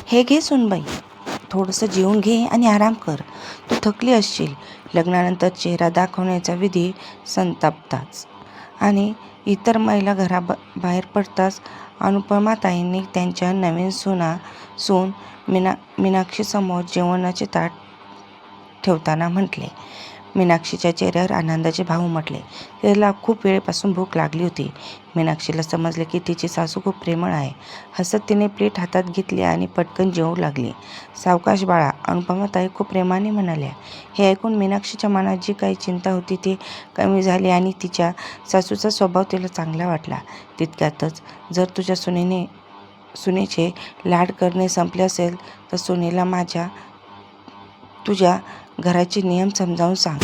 हे घे सुनबाई, थोडंसं जेवून घे आणि आराम कर. तू थकली असशील. लग्नानंतर चेहरा दाखवण्याचा विधी संतापताच आणि इतर महिला बाहेर पडताच अनुपमाताईंनी त्यांच्या नवीन सून मीनाक्षीसमोर जेवणाचे ताट ठेवताना म्हटले. मीनाक्षीच्या चेहऱ्यावर आनंदाचे भाव उमटले. तिला खूप वेळेपासून भूक लागली होती. मीनाक्षीला समजले की तिची सासू खूप प्रेमळ आहे. हसत तिने प्लेट हातात घेतली आणि पटकन जेवू लागली. सावकाश बाळा, अनुपमाताई खूप प्रेमाने म्हणाल्या. हे ऐकून मीनाक्षीच्या मनात जी काही चिंता होती ती कमी झाली आणि तिच्या सासूचा स्वभाव तिला चांगला वाटला. तितक्यातच जर तुझ्या सुनेचे लाड करणे संपले असेल तर सुनेला तुझ्या घराचे नियम समजावून सांग.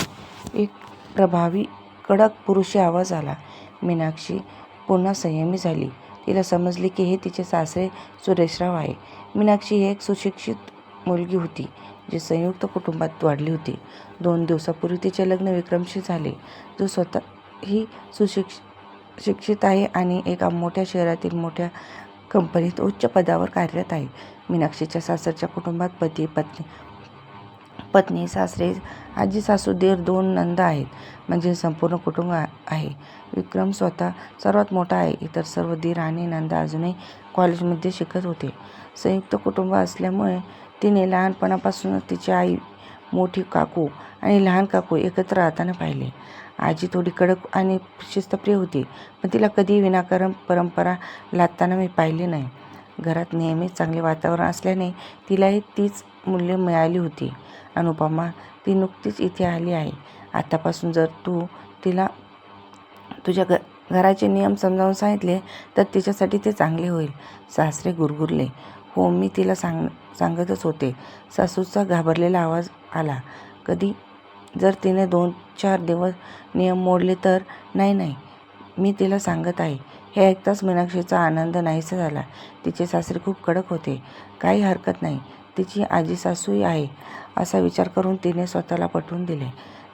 एक प्रभावी कडक पुरुषी आवाज आला. मीनाक्षी पुन्हा संयमी झाली. तिला समजले की हे तिचे सासरे सुरेशराव आहे. मीनाक्षी ही एक सुशिक्षित मुलगी होती जी संयुक्त कुटुंबात वाढली होती. 2 दिवसापूर्वी तिचे लग्न विक्रमशी झाले, जो स्वतःही शिक्षित आहे आणि एका मोठ्या शहरातील मोठ्या कंपनीत उच्च पदावर कार्यरत आहे. मीनाक्षीच्या सासरच्या कुटुंबात पत्नी, सासरे, आजी, सासू, दीर, 2 नंदा आहेत. म्हणजे संपूर्ण कुटुंब आहे. विक्रम स्वतः सर्वात मोठा आहे. इतर सर्व दीर आणि नंदा अजूनही कॉलेजमध्ये शिकत होते. संयुक्त कुटुंब असल्यामुळे तिने लहानपणापासूनच तिची आई, मोठी काकू आणि लहान काकू एकत्र राहताना पाहिले. आजी थोडी कडक आणि शिस्तप्रिय होती, पण तिला कधीही विनाकारण परंपरा लादताना मी पाहिले नाही. घरात नेहमीच चांगले वातावरण असल्याने तिलाही तीच मूल्ये मिळाली होती. अनुपमा, ती नुकतीच इथे आली आहे. आतापासून जर तू तिला तुझ्या घराचे नियम समजावून सांगितले तर तिच्यासाठी ते चांगले होईल. सासरे गुरगुरले. हो, मी तिला सांगतच होते. सासूचा घाबरलेला आवाज आला. कधी जर तिने 2-4 दिवस नियम मोडले तर? नाही, मी तिला सांगत आहे. हे ऐकताच मीनाक्षीचा आनंद नाहीसा झाला. तिचे सासरे खूप कडक होते. काही हरकत नाही, तिची आजी सासूही आहे असा विचार करून तिने स्वतःला पटवून दिले.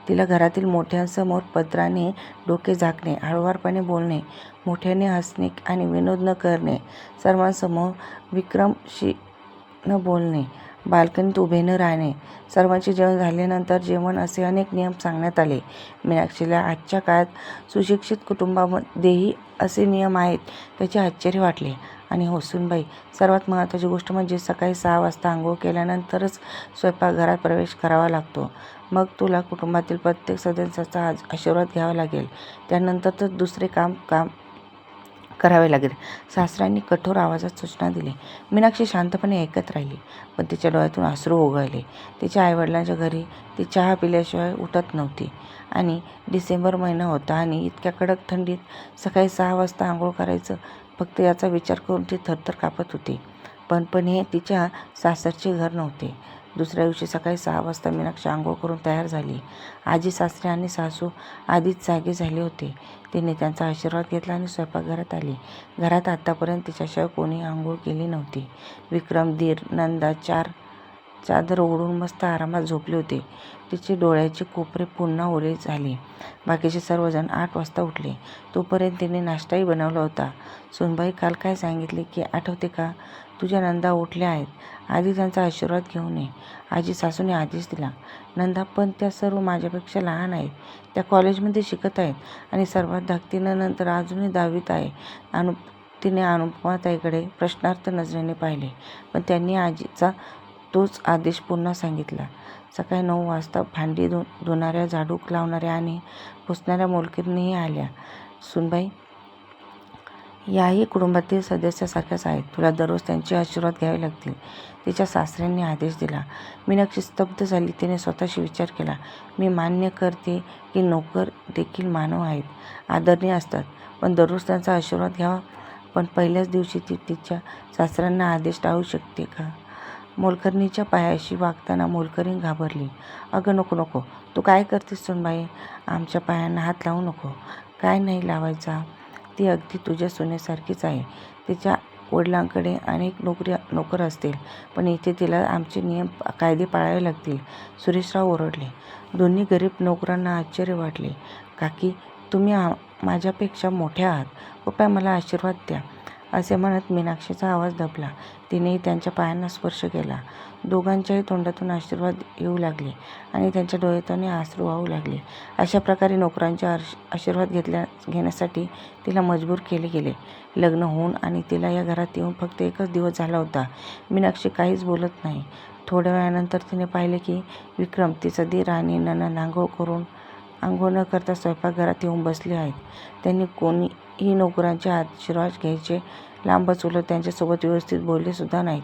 तिला घरातील मोठ्यांसमोर पदराने डोके झाकणे, हळुवारपणे बोलणे, मोठ्याने हसणे आणि विनोद न करणे, सर्वांसमोर विक्रमशी न बोलणे, बाल्कनीत उभे न राहणे, सर्वांचे जेवण झाल्यानंतर जेवण असे अनेक नियम सांगण्यात आले. मीनाक्षीला आजच्या काळात सुशिक्षित कुटुंबामध्येही असे नियम आहेत त्याचे आश्चर्य वाटले. आणि हो सुनबाई, सर्वात महत्त्वाची गोष्ट म्हणजे सकाळी 6 वाजता आंघोळ केल्यानंतरच स्वयंपाकघरात प्रवेश करावा लागतो. मग तुला कुटुंबातील प्रत्येक सदस्याचा आशीर्वाद घ्यावा लागेल. त्यानंतर तर दुसरे काम करावे लागेल. सासऱ्यांनी कठोर आवाजात सूचना दिली. मीनाक्षी शांतपणे ऐकत राहिली, पण तिच्या डोळ्यातून अश्रू ओघळले. तिच्या आईवडिलांच्या घरी ती चहा पिल्याशिवाय उठत नव्हती आणि डिसेंबर महिना होता आणि इतक्या कडक थंडीत सकाळी 6 वाजता आंघोळ करायचं, फक्त याचा विचार करून ती थरथर कापत होती. पण हे तिच्या सासरचे घर नव्हते. दुसऱ्या दिवशी सकाळी 6 वाजता मीनाक्षी आंघोळ करून तयार झाली. आजी, सासरे आणि सासू आधीच जागे झाले होते. तिने त्यांचा आशीर्वाद घेतला आणि स्वयंपाकघरात आली. घरात आतापर्यंत तिच्याशिवाय कोणी आंघोळ केली नव्हती. विक्रम, दीर, नंदा चादर ओढून मस्त आरामात झोपले होते. तिचे डोळ्याचे कोपरे पुन्हा ओले झाले. बाकीचे सर्वजण 8 वाजता उठले. तोपर्यंत तिने नाश्ताही बनवला होता. सुनबाई, काल काय सांगितले की आठवते का? तुझ्या नंदा उठल्या आहेत. आधी त्यांचा आशीर्वाद घेऊन ये. आजी सासूने आदेश दिला. नंदा, पण त्या सर्व माझ्यापेक्षा लहान आहेत. त्या कॉलेजमध्ये शिकत आहेत आणि सर्वात धाकटी नंतर अजूनही 10वीत आहे. तिने अनुपमाताईकडे प्रश्नार्थ नजरेने पाहिले, पण त्यांनी आजीचा तोच आदेश पुन्हा सांगितला. सकाळी 9 वाजता भांडी धुणाऱ्या, झाडू लावणाऱ्या आणि पुसणाऱ्या मोलकरणीही आल्या. सुनबाई, याही कुटुंबातील सदस्यासारख्याच आहेत. तुला दररोज त्यांचे आशीर्वाद घ्यावे लागतील, तिच्या सासऱ्यांनी आदेश दिला. मीनाक्षी स्तब्ध झाली. तिने स्वतःशी विचार केला. मी मान्य करते की नोकर देखील मानव आहेत, आदरणीय असतात, पण दररोज त्यांचा आशीर्वाद घ्यावा. पण पहिल्याच दिवशी ती तिच्या सासऱ्यांना आदेश टाळू शकते का? मोलकरणीच्या पायाशी वागताना मोलकरीण घाबरली. अगं नको, तू काय करतेस सुनबाई? आमच्या पायांना हात लावू नको. काय नाही लावायचा. ती अगदी तुझ्या सुनेसारखीच आहे. तिच्या वडिलांकडे अनेक नोकर असतील, पण इथे तिला आमचे नियम कायदे पाळावे लागतील. सुरेशराव ओरडले. दोन्ही गरीब नोकरांना आश्चर्य वाटले. काकी, तुम्ही माझ्यापेक्षा मोठ्या आहात. कृपया मला आशीर्वाद द्या. असे म्हणत मीनाक्षीचा आवाज दबला. तिनेही त्यांच्या पायांना स्पर्श केला. दोघांच्याही तोंडातून आशीर्वाद येऊ लागले आणि त्यांच्या डोळ्यातून अश्रू वाहू लागले. अशा प्रकारे नोकरांचे आशीर्वाद घेण्यासाठी तिला मजबूर केले गेले. लग्न होऊन आणि तिला या घरात येऊन फक्त 1च दिवस झाला होता. मीनाक्षी काहीच बोलत नाही. थोड्या वेळानंतर तिने पाहिले की विक्रम, तिचा दीर आणि नणंद आंघोळ न करता स्वयंपाकघरात येऊन बसले आहेत. त्यांनी कोणीही नोकरांचे आशीर्वाद घ्यायचे लांबच, उलट त्यांच्यासोबत व्यवस्थित बोलले सुद्धा नाहीत.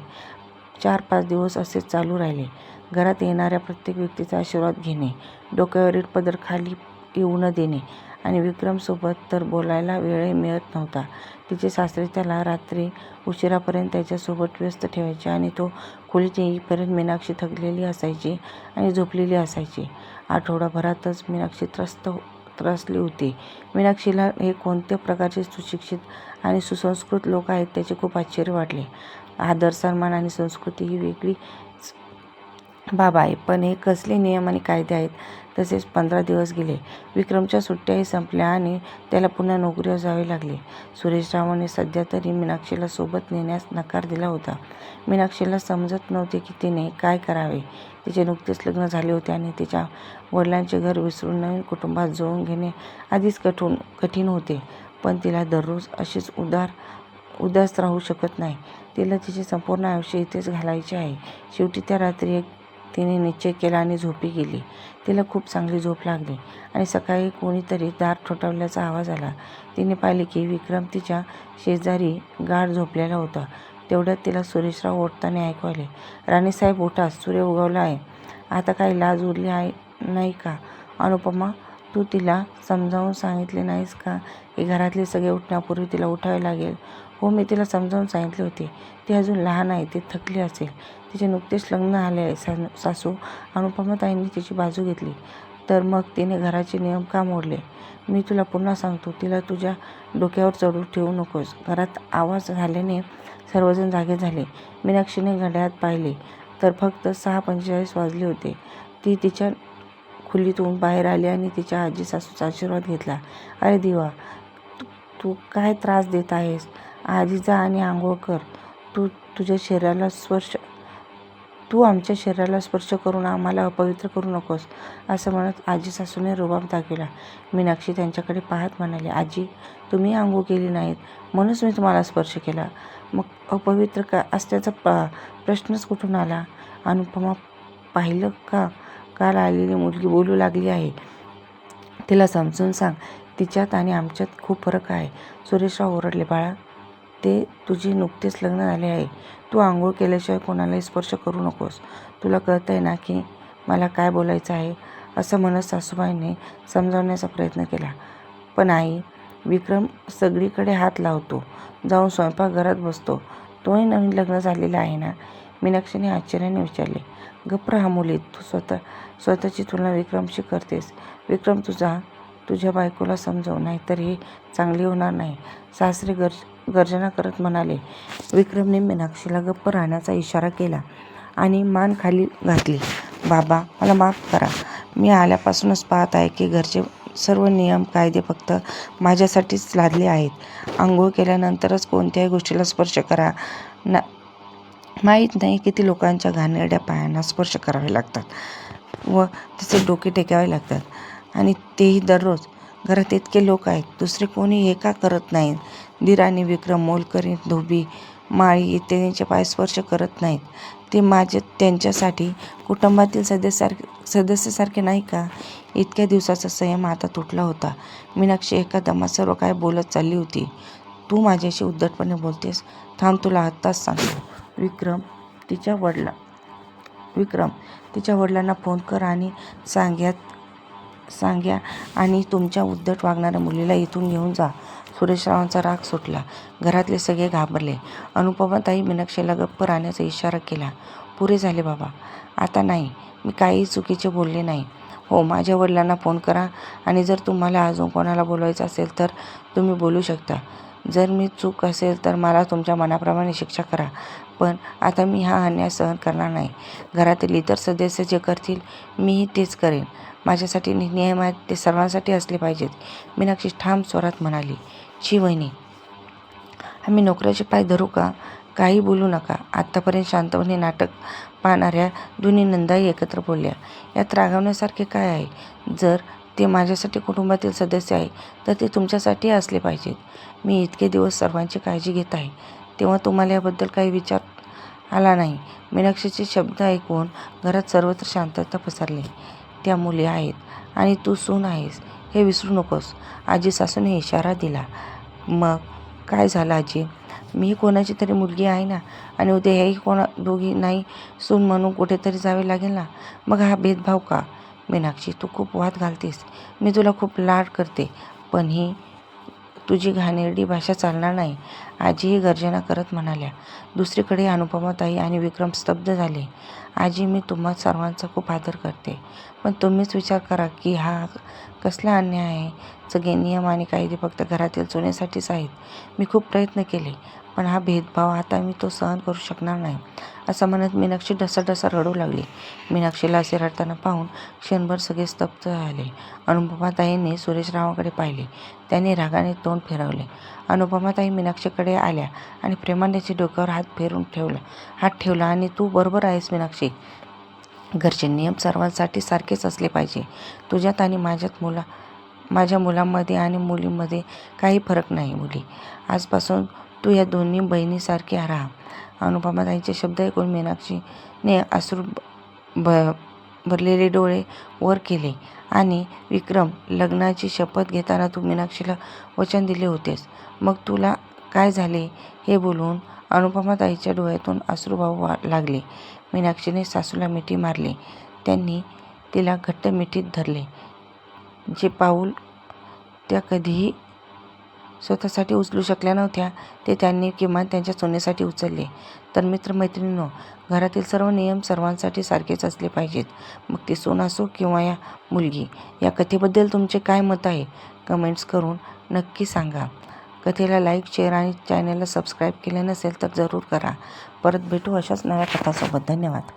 4-5 दिवस असेच चालू राहिले. घरात येणाऱ्या प्रत्येक व्यक्तीचा आशीर्वाद घेणे, डोक्यावरील पदर खाली येऊ न देणे आणि विक्रमसोबत तर बोलायला वेळही मिळत नव्हता. तिचे सासरे त्याला रात्री उशिरापर्यंत त्याच्यासोबत व्यस्त ठेवायचे आणि तो खोलीत येईपर्यंत मीनाक्षी थकलेली असायची आणि झोपलेली असायची. आठवडाभरातच मीनाक्षी त्रसली होती. मीनाक्षीला हे कोणत्या प्रकारचे सुशिक्षित आणि सुसंस्कृत लोक आहेत त्याचे खूप आश्चर्य वाटले. आदर, सन्मान आणि संस्कृती ही वेगळीच बाब आहे, पण हे कसले नियम आणि कायदे आहेत? तसेच 15 दिवस गेले. विक्रमच्या सुट्ट्याही संपल्या आणि त्याला पुन्हा नोकरीवर जावे लागले. सुरेशरावांनी सध्या तरी मीनाक्षीला सोबत नेण्यास नकार दिला होता. मीनाक्षीला समजत नव्हते की तिने काय करावे. तिचे नुकतेच लग्न झाले होते आणि तिच्या वडिलांचे घर विसरून नवीन कुटुंबात जुळवून घेणे आधीच कठीण होते. पण तिला दररोज अशीच उदास राहू शकत नाही. तिला तिचे संपूर्ण आयुष्य इथेच घालायचे आहे. शेवटी त्या रात्री तिने निश्चय केला आणि झोपी गेली. तिला खूप चांगली झोप लागली आणि सकाळी कोणीतरी दार ठोठावल्याचा आवाज आला. तिने पाहिले की विक्रम तिच्या शेजारी गाढ झोपलेला होता. तेवढ्यात तिला सुरेशराव ओरडताना ऐकू आले. राणीसाहेब उठा, सूर्य उगवला आहे. आता काही लाज उरली नाही का? अनुपमा, तू तिला समजावून सांगितले नाहीस का की घरातले सगळे उठण्यापूर्वी तिला उठावे लागेल? हो, मी तिला समजावून सांगितले होते. ती अजून लहान आहे, ती थकली असेल. तिचे नुकतेच लग्न झाले आहे. सासू अनुपमाताईंनी तिची बाजू घेतली. तर मग तिने घराचे नियम का मोडले? मी तुला पुन्हा सांगतो, तिला तुझ्या डोक्यावर चढू ठेवू नकोस. घरात आवाज झाल्याने सर्वजण जागे झाले. मीनाक्षीने घड्याळात पाहिले तर फक्त 6:45 वाजले होते. ती तिच्या खोलीतून बाहेर आली आणि तिच्या आजी सासूचा आशीर्वाद घेतला. अरे देवा, तू काय त्रास देत आहेस? आधी जा आणि आंघोळ कर. तू आमच्या शरीराला स्पर्श करून आम्हाला अपवित्र करू नकोस, असं म्हणत आजी सासूने रुबाब दाखविला. मीनाक्षी त्यांच्याकडे पाहत म्हणाली, आजी, तुम्ही आंघोळ केली नाहीत म्हणूनच मी तुम्हाला स्पर्श केला. मग अपवित्र का असल्याचा प्रश्नच कुठून आला? अनुपमा, पाहिलं का, काल आलेली मुलगी बोलू लागली आहे. तिला समजून सांग. तिच्यात आणि आमच्यात खूप फरक आहे. सुरेशराव ओरडले. बाळा, ते तुझे नुकतेच लग्न झाले आहे. तू आंघोळ केल्याशिवाय कोणालाही स्पर्श करू नकोस. तुला कळतंय ना की मला काय बोलायचं आहे? असं म्हणत सासूबाईंनी समजावण्याचा प्रयत्न केला. पण आई, विक्रम सगळीकडे हात लावतो, जाऊन स्वयंपाकघरात बसतो. तोही नवीन लग्न झालेला आहे ना? मीनाक्षीने आश्चर्याने विचारले. गप्प रहा मुली, तू स्वतःची तुलना विक्रमशी करतेस. विक्रम, तुझ्या बायकोला समजव, नाहीतर हे चांगले होणार नाही, सासरे गर्जना करत म्हणाले. विक्रमने मीनाक्षीला गप्प राहण्याचा इशारा केला आणि मान खाली घातली. बाबा, मला माफ करा. मी आल्यापासूनच पाहत आहे की घरचे सर्व नियम कायदे फक्त माझ्यासाठीच लादले आहेत. आंघोळ केल्यानंतरच कोणत्याही गोष्टीला स्पर्श करा. माहीत नाही किती लोकांच्या घाणेरड्या पायांना स्पर्श करावे लागतात व तिचे डोके टेकावे लागतात, आणि तेही दररोज. घरात इतके लोक आहेत, दुसरे कोणी हे का करत नाहीत? दीर आणि विक्रम मोलकरीण, धोबी, माळी इत्यादींचे पाय स्पर्श करत नाहीत. ते त्यांच्यासाठी कुटुंबातील सदस्यासारखे नाही का? इतक्या दिवसाचा संयम आता तुटला होता. मीनाक्षी एका दमात सर्व काय बोलत चालली होती. तू माझ्याशी उद्धटपणे बोलतेस? थांब, तुला आत्ताच सांगतो. विक्रम, तिच्या वडिलांना फोन कर आणि सांग्या आणि तुमच्या उद्धट वागणाऱ्या मुलीला इथून घेऊन जा. सुरेशरावांचा राग सुटला. घरातले सगळे घाबरले. अनुपमाताई मीनाक्षीला गप्प राहण्याचा इशारा केला. पुरे झाले बाबा, आता नाही. मी काहीही चुकीचे बोलले नाही. हो, माझ्या वडिलांना फोन करा आणि जर तुम्हाला अजून कोणाला बोलवायचं असेल तर तुम्ही बोलू शकता. जर मी चूक असेल तर मला तुमच्या मनाप्रमाणे शिक्षा करा, पण आता मी हा अन्याय सहन करणार नाही. घरातील इतर सदस्य जे करतील मीही तेच करेन. माझ्यासाठी नियम आहेत ते सर्वांसाठी असले पाहिजेत. मीनाक्षी ठाम स्वरात म्हणाली. शी वहिनी, आम्ही नोकराचे पाय धरू का? काही बोलू नका. आत्तापर्यंत शांतपणे नाटक पाहणाऱ्या दोन्ही नंदाही एकत्र बोलल्या. यात रागवण्यासारखे काय आहे? जर ते माझ्यासाठी कुटुंबातील सदस्य आहे तर ते तुमच्यासाठी असले पाहिजेत. मी इतके दिवस सर्वांची काळजी घेत आहे तेव्हा तुम्हाला याबद्दल काही विचार आला नाही. मीनाक्षीचे शब्द ऐकून घरात सर्वत्र शांतता पसरली. त्या मुली आहेत आणि तू सून आहेस हे विसरू नकोस. आजी सासूने इशारा दिला. मग काय झालं आजी? मी कोणाची तरी मुलगी आहे ना, आणि उद्या ह्याही दोघी नाही सून म्हणून कुठेतरी जावे लागेल ना. मग हा भेदभाव का? मीनाक्षी, तू खूप वाद घालतेस. मी तुला खूप लाड करते, पण ही तुझी घाणेरडी भाषा चालणार नाही. आजीही गर्जना करत म्हणाल्या. दुसरीकडे अनुपमाताई आणि विक्रम स्तब्ध झाले. आजी, मी तुम्हा सर्वांचा खूप आदर करते, पण तुम्हीच विचार करा की हा कसला अन्याय आहे. सगळे नियम आणि कायदे फक्त घरातील सुनेसाठीच आहेत. मी खूप प्रयत्न केले, पण हा भेदभाव आता मी तो सहन करू शकणार नाही. असं म्हणत मीनाक्षी ढसाढसा रडू लागली. मीनाक्षीला असे रडताना पाहून क्षणभर सगळे स्तब्ध झाले. अनुपमाताईंनी सुरेशरावांकडे पाहिले. त्यांनी रागाने तोंड फिरवले. अनुपमाताई मीनाक्षीकडे आल्या आणि प्रेमाने तिच्या डोक्यावर हात ठेवला आणि तू बरोबर आहेस मीनाक्षी. घरचे नियम सर्वांसाठी सारखेच असले पाहिजे. तुझ्यात आणि माझ्या मुलांमध्ये आणि मुलींमध्ये काही फरक नाही. मुली, आजपासून तू या दोन्ही बहिणीसारखी राहा. अनुपमाताईंचे शब्द ऐकून मीनाक्षीने अश्रू भरलेले डोळे वर केले. आणि विक्रम, लग्नाची शपथ घेताना तू मीनाक्षीला वचन दिले होतेस, मग तुला काय झाले? हे बोलून अनुपमाताईच्या डोळ्यातून अश्रू वाहू लागले. मीनाक्षीने सासूला मिठी मारली. त्यांनी तिला घट्ट मिठीत धरले. जे पाऊल त्या कधीही स्वतःसाठी उचलू शकल्या नव्हत्या ते त्यांनी किमान त्यांच्या सुनेसाठी उचलले. तर मित्रमैत्रिणींनो, घरातील सर्व नियम सर्वांसाठी सारखेच असले पाहिजेत. मग ती सून असो किंवा या मुलगी. या कथेबद्दल तुमचे काय मत आहे? कमेंट्स करून नक्की सांगा. कथेला लाईक, शेअर आणि चॅनलला सबस्क्राईब केले नसेल तर जरूर करा. परत भेटू अशाच नव्या कथांसोबत. धन्यवाद.